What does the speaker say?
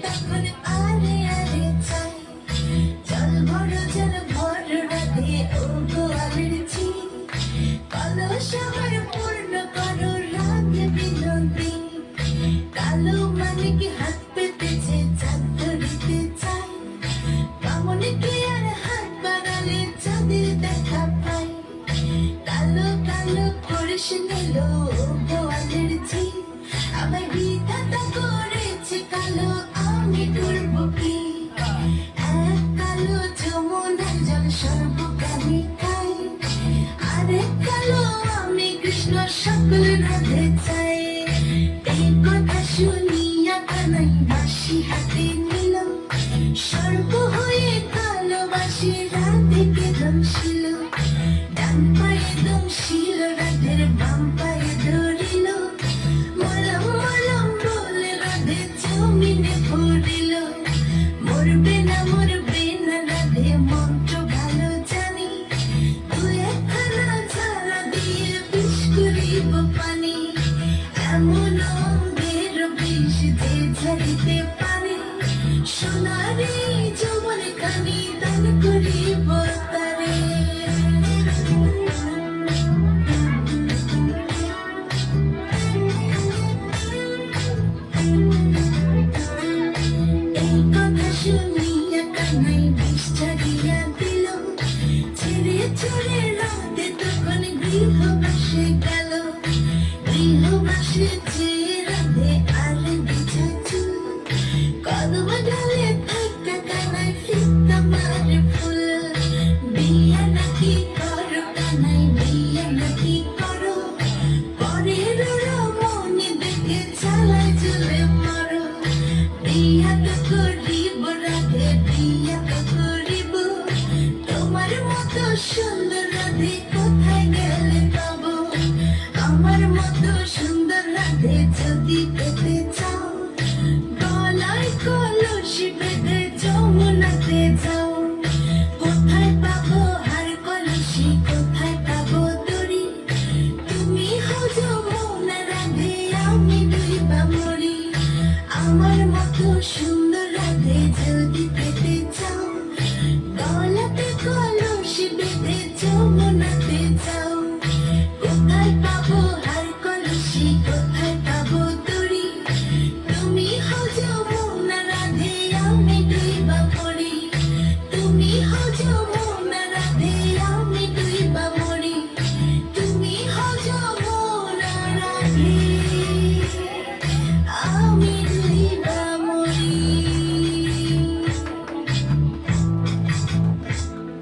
তখন আরে আরে চাই জল ভর রাধে ও গো আমিরছি কলস আমার পূর্ণ করো রাগ বিনতি কালো মানিকে হাত পেতেছে চাঁদ ধরিতে চাই কামনকে আর হাত বাড়ালে চাঁদের দেখা পাই কালো কালো করিস নিল গোয়ালের ঝি আমায় বিধাতা করেছে কালো আমি করবো কি এক কালো যমুনার জল সর্বকামী খাই আরেক কালো আমি কৃষ্ণ সকল রাধে চাই এই কথা শুনিয়া কানাই বাঁশি হাতে নিল সর্ব হয়ে কালো বাঁশি রাধেকে দমশিল ডান পায়ে দমশিল রাধের বাম পায়ে ধরিল মলম মলম বলে রাধে জমিনে পড়িল মরবে না রাধে মন্ত্র ভালো জানি তুই একখানা ঝাড়া দিয়ে বিষ করিব পানি এমন অঙ্গের বিষ যে ঝাড়িতে পারে সোনারে যৌবন খানি দান করিব তারে এই কথা শুনিয়া কানাই বিষ ছাড়িয়া দিল ছেড়ে চড়ে রাতে তখন গৃহবাসে গেল গৃহবাসে যে রাধে আর বিছা চুল কদম ডালে থাকা কানাই ফিতা মারে ফুল বিয়া নাকি করো কানাই বিয়া নাকি করো পরের মনে দেখে চালায় চলে মরো বিয়া তো করিব রাধে বিয়া তো করিব তোমার মতো সুন্দর রাধে কোথায় গেলে পাবো আমার মতো সুন্দর রাধে যদি পেতে চাও গলায় কলসি বেঁধে যমুনাতে যাও কোথায় পাবো হার কলসি কোথায় পাবো দড়ি তুমি হও যমুনা রাধে আমি ডুইবা মরি আমার মতো সুন্দর রাধে যদি পেতে চাও গলাতে কলসি বেঁধে যমুনাতে যাও কোথায় পাবো হার কলসি কোথায় পাবো দড়ি তুমি হও যমুনা রাধে আমি ডুইবা মরি তুমি হও